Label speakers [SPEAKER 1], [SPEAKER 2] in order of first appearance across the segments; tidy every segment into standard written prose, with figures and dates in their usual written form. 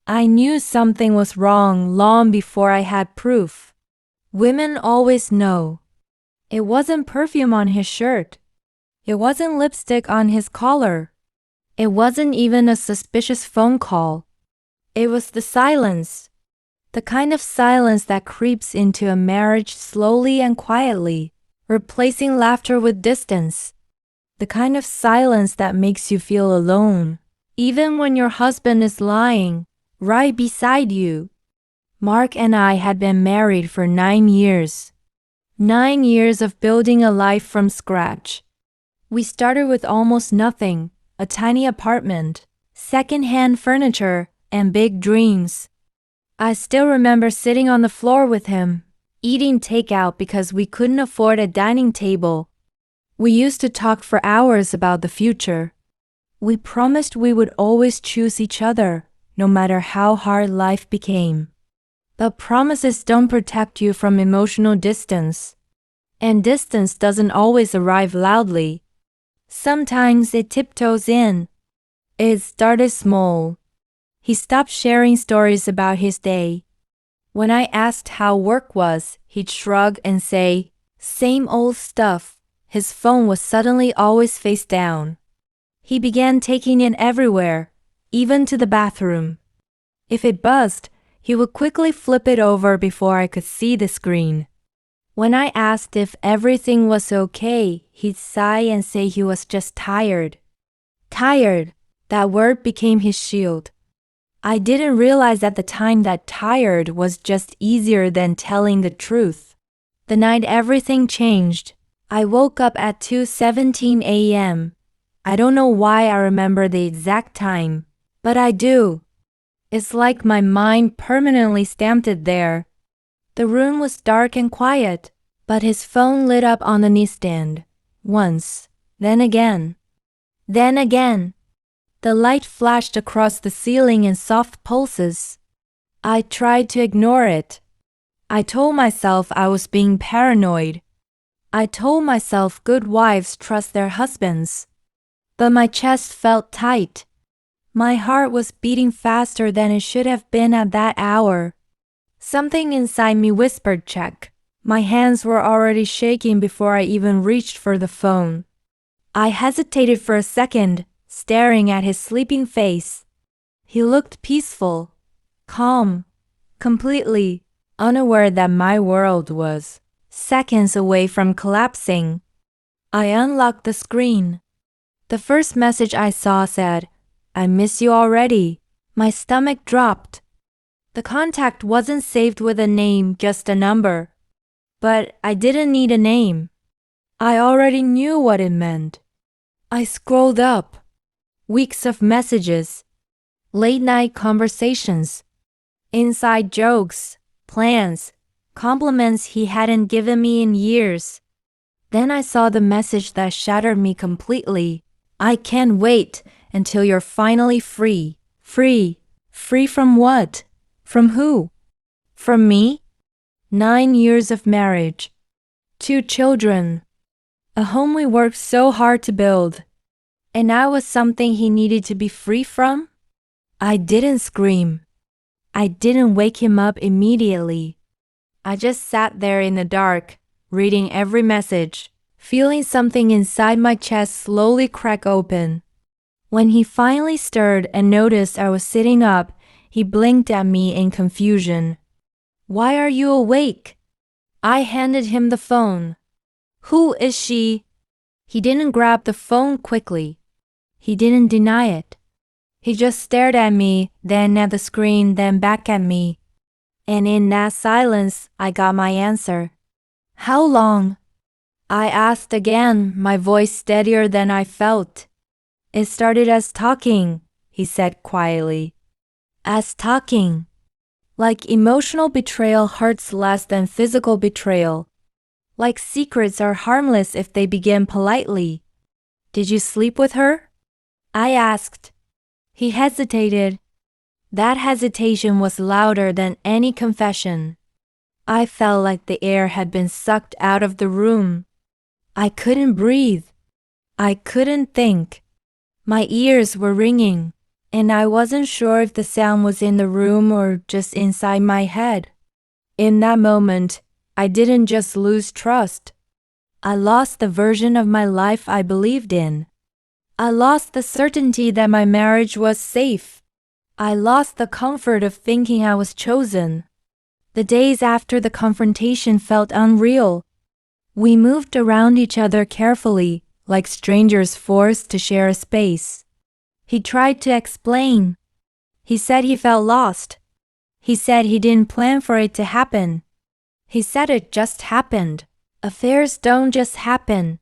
[SPEAKER 1] I knew something was wrong long before I had proof. Women always know. It wasn't perfume on his shirt. It wasn't lipstick on his collar. It wasn't even a suspicious phone call. It was the silence. The kind of silence that creeps into a marriage slowly and quietly, replacing laughter with distance. The kind of silence that makes you feel alone, even when your husband is lying right beside you. Mark and I had been married for 9 years. 9 years of building a life from scratch. We started with almost nothing, a tiny apartment, second-hand furniture, and big dreams. I still remember sitting on the floor with him, eating takeout because we couldn't afford a dining table. We used to talk for hours about the future. We promised we would always choose each other, no matter how hard life became. But promises don't protect you from emotional distance. And distance doesn't always arrive loudly. Sometimes it tiptoes in. It started small. He stopped sharing stories about his day. When I asked how work was, he'd shrug and say, "Same old stuff." His phone was suddenly always face down. He began taking it everywhere, even to the bathroom. If it buzzed, he would quickly flip it over before I could see the screen. When I asked if everything was okay, he'd sigh and say he was just tired. Tired, that word became his shield. I didn't realize at the time that tired was just easier than telling the truth. The night everything changed, I woke up at 2:17 a.m. I don't know why I remember the exact time, but I do. It's like my mind permanently stamped it there. The room was dark and quiet, but his phone lit up on the nightstand. Once, then again. Then again. The light flashed across the ceiling in soft pulses. I tried to ignore it. I told myself I was being paranoid. I told myself good wives trust their husbands. But my chest felt tight. My heart was beating faster than it should have been at that hour. Something inside me whispered check. My hands were already shaking before I even reached for the phone. I hesitated for a second, staring at his sleeping face. He looked peaceful, calm, completely unaware that my world was seconds away from collapsing. I unlocked the screen. The first message I saw said, "I miss you already." My stomach dropped. The contact wasn't saved with a name, just a number. But I didn't need a name. I already knew what it meant. I scrolled up. Weeks of messages, late-night conversations, inside jokes, plans, compliments he hadn't given me in years. Then I saw the message that shattered me completely. "I can't wait until you're finally free." Free? Free from what? From who? From me? 9 years of marriage. 2 children. A home we worked so hard to build. And I was something he needed to be free from? I didn't scream. I didn't wake him up immediately. I just sat there in the dark, reading every message, feeling something inside my chest slowly crack open. When he finally stirred and noticed I was sitting up, he blinked at me in confusion. "Why are you awake?" I handed him the phone. "Who is she?" He didn't grab the phone quickly. He didn't deny it. He just stared at me, then at the screen, then back at me. And in that silence, I got my answer. "How long?" I asked again, my voice steadier than I felt. "It started as talking," he said quietly. "As talking. Like emotional betrayal hurts less than physical betrayal. Like secrets are harmless if they begin politely. Did you sleep with her?" I asked. He hesitated. That hesitation was louder than any confession. I felt like the air had been sucked out of the room. I couldn't breathe. I couldn't think. My ears were ringing. and I wasn't sure if the sound was in the room or just inside my head. In that moment, I didn't just lose trust. I lost the version of my life I believed in. I lost the certainty that my marriage was safe. I lost the comfort of thinking I was chosen. The days after the confrontation felt unreal. We moved around each other carefully, like strangers forced to share a space. He tried to explain. He said he felt lost. He said he didn't plan for it to happen. He said it just happened. Affairs don't just happen.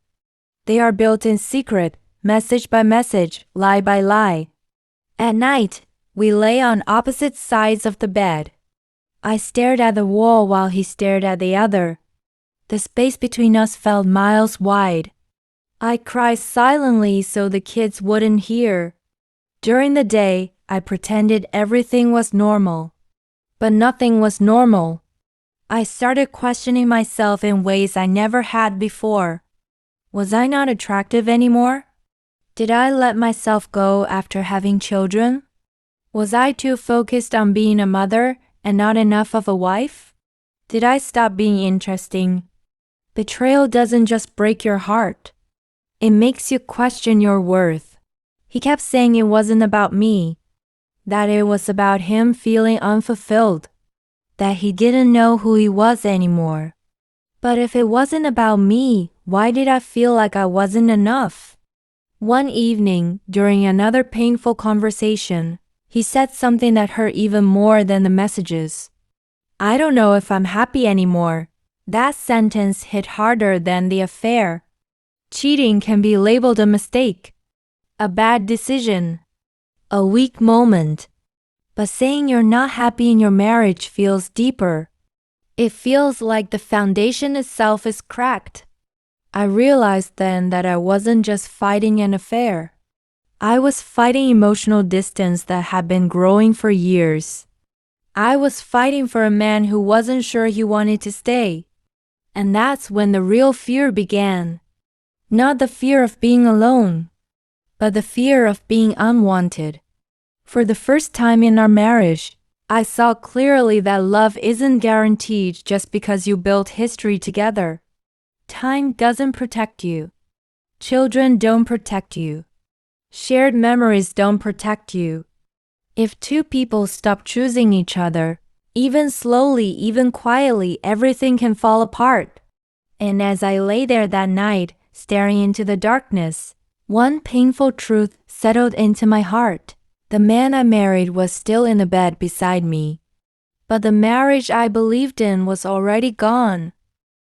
[SPEAKER 1] They are built in secret, message by message, lie by lie. At night, we lay on opposite sides of the bed. I stared at the wall while he stared at the other. The space between us felt miles wide. I cried silently so the kids wouldn't hear. During the day, I pretended everything was normal. But nothing was normal. I started questioning myself in ways I never had before. Was I not attractive anymore? Did I let myself go after having children? Was I too focused on being a mother and not enough of a wife? Did I stop being interesting? Betrayal doesn't just break your heart. It makes you question your worth. He kept saying it wasn't about me, that it was about him feeling unfulfilled, that he didn't know who he was anymore. But if it wasn't about me, why did I feel like I wasn't enough? One evening, during another painful conversation, he said something that hurt even more than the messages. I don't know if I'm happy anymore. That sentence hit harder than the affair. Cheating can be labeled a mistake, a bad decision, a weak moment. But saying you're not happy in your marriage feels deeper. It feels like the foundation itself is cracked. I realized then that I wasn't just fighting an affair. I was fighting emotional distance that had been growing for years. I was fighting for a man who wasn't sure he wanted to stay. And that's when the real fear began. Not the fear of being alone, but the fear of being unwanted. For the first time in our marriage, I saw clearly that love isn't guaranteed just because you built history together. Time doesn't protect you. Children don't protect you. Shared memories don't protect you. If two people stop choosing each other, even slowly, even quietly, everything can fall apart. And as I lay there that night, staring into the darkness, one painful truth settled into my heart. The man I married was still in the bed beside me. But the marriage I believed in was already gone.